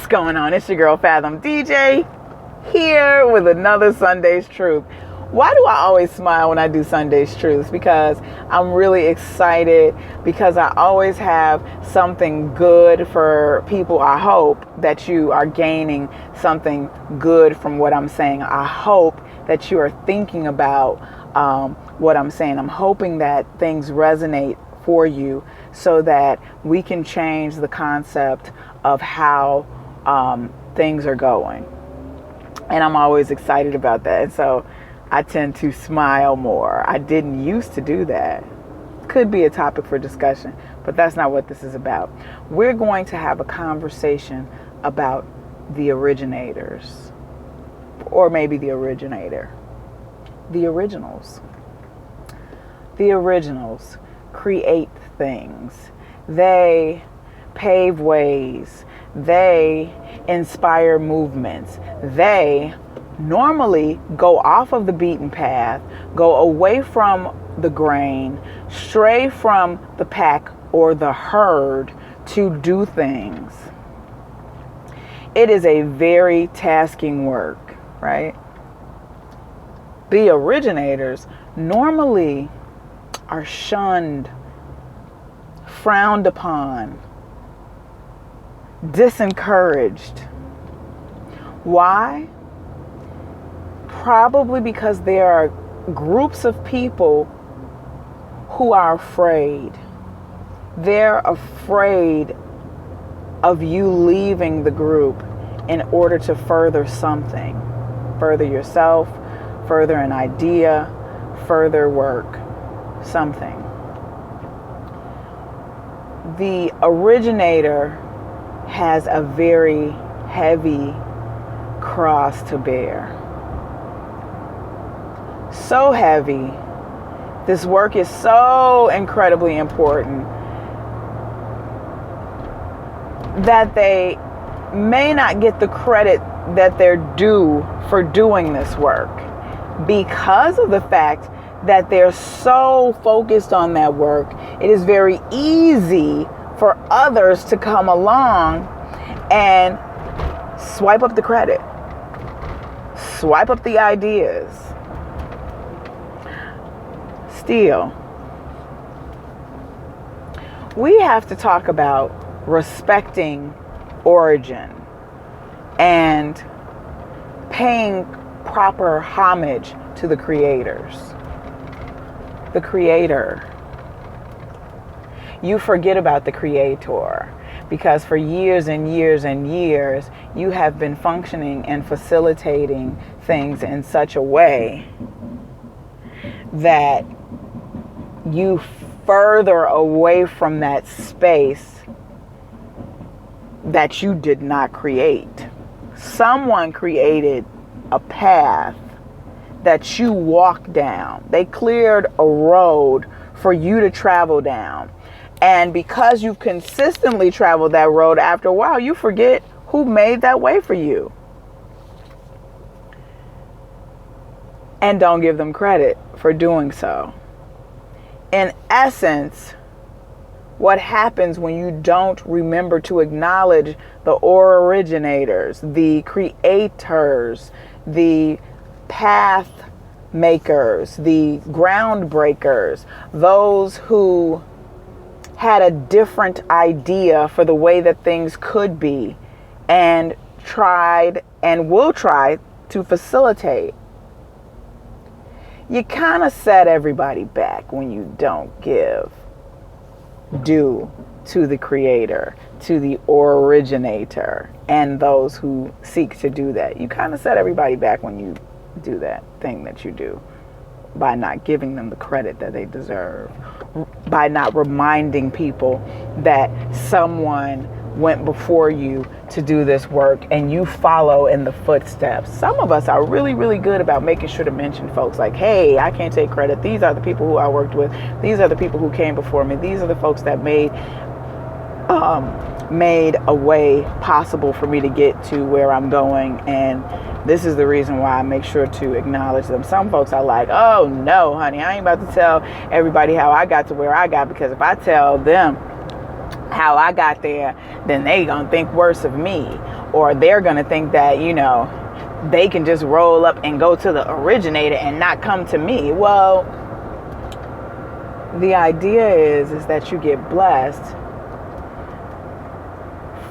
What's going on? It's your girl Fathom DJ here with another Sunday's Truth. Why do I always smile when I do Sunday's Truths? Because I'm really excited, because I always have something good for people. I hope that you are gaining something good from what I'm saying. I hope that you are thinking about what I'm saying. I'm hoping that things resonate for you so that we can change the concept of how things are going. And I'm always excited about that. And so I tend to smile more. I didn't used to do that. Could be a topic for discussion, but that's not what this is about. We're going to have a conversation about the originators, or maybe the originator. The originals. The originals create things. They pave ways. They inspire movements. They normally go off of the beaten path, go away from the grain, stray from the pack or the herd to do things. It is a very tasking work, right? The originators normally are shunned, frowned upon, disencouraged. Why? Probably because there are groups of people who are afraid. They're afraid of you leaving the group in order to further something. Further yourself, further an idea, further work, something. The originator has a very heavy cross to bear. So heavy. This work is so incredibly important that they may not get the credit that they're due for doing this work, because of the fact that they're so focused on that work. It is very easy for others to come along and swipe up the credit, swipe up the ideas. Still, we have to talk about respecting origin and paying proper homage to the creators. The creator. You forget about the creator because for years and years and years, you have been functioning and facilitating things in such a way that you further away from that space that you did not create. Someone created a path that you walked down. They cleared a road for you to travel down. And because you've consistently traveled that road, after a while, you forget who made that way for you. And don't give them credit for doing so. In essence, what happens when you don't remember to acknowledge the originators, the creators, the path makers, the groundbreakers, those who had a different idea for the way that things could be and tried and will try to facilitate. You kind of set everybody back when you don't give due to the creator, to the originator, and those who seek to do that. You kind of set everybody back when you do that thing that you do by not giving them the credit that they deserve, by not reminding people that someone went before you to do this work and you follow in the footsteps. Some of us are really, really good about making sure to mention folks like, hey, I can't take credit. These are the people who I worked with. These are the people who came before me. These are the folks that made a way possible for me to get to where I'm going. And this is the reason why I make sure to acknowledge them. Some folks are like, oh no, honey, I ain't about to tell everybody how I got to where I got, because if I tell them how I got there, then they gonna think worse of me, or they're gonna think that, they can just roll up and go to the originator and not come to me. Well, the idea is that you get blessed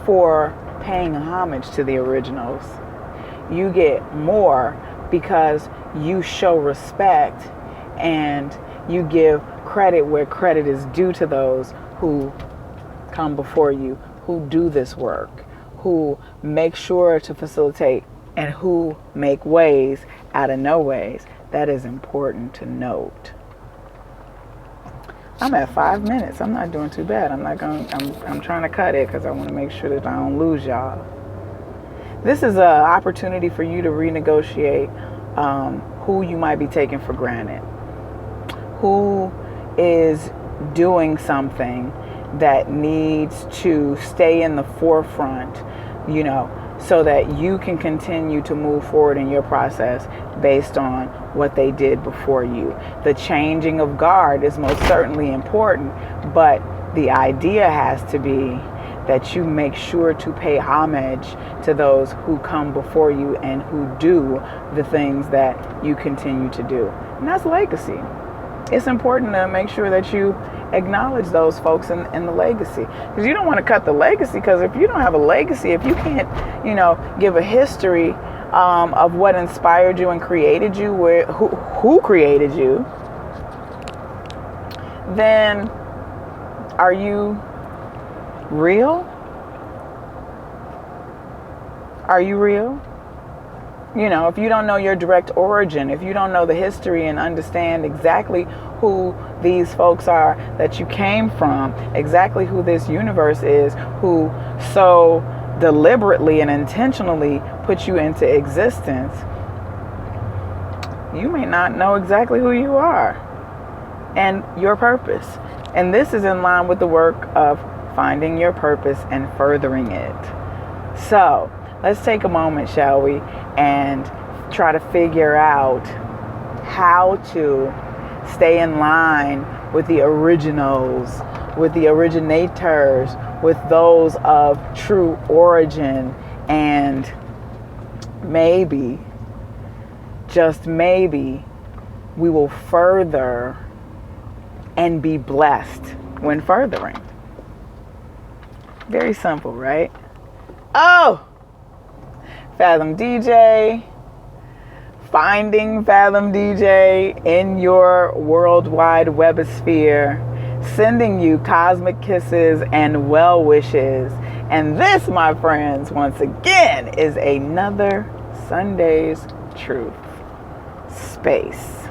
for paying homage to the originals. You get more because you show respect and you give credit where credit is due to those who come before you, who do this work, who make sure to facilitate, and who make ways out of no ways. That is important to note. I'm at 5 minutes. I'm not doing too bad. I'm trying to cut it because I want to make sure that I don't lose y'all. This is an opportunity for you to renegotiate who you might be taking for granted. Who is doing something that needs to stay in the forefront, so that you can continue to move forward in your process based on what they did before you. The changing of guard is most certainly important, but the idea has to be that you make sure to pay homage to those who come before you and who do the things that you continue to do. And that's legacy. It's important to make sure that you acknowledge those folks in the legacy, because you don't want to cut the legacy. Because if you don't have a legacy, if you can't, give a history of what inspired you and created you, who created you, then are you real? Are you real? If you don't know your direct origin, if you don't know the history and understand exactly who these folks are that you came from, exactly who this universe is, who so deliberately and intentionally put you into existence, you may not know exactly who you are and your purpose. And this is in line with the work of finding your purpose and furthering it. So let's take a moment, shall we, and try to figure out how to stay in line with the originals, with the originators, with those of true origin, and maybe, just maybe, we will further and be blessed when furthering. Very simple, right? Oh! Fathom DJ, finding Fathom DJ in your worldwide webosphere, sending you cosmic kisses and well wishes. And this, my friends, once again, is another Sunday's Truth Space.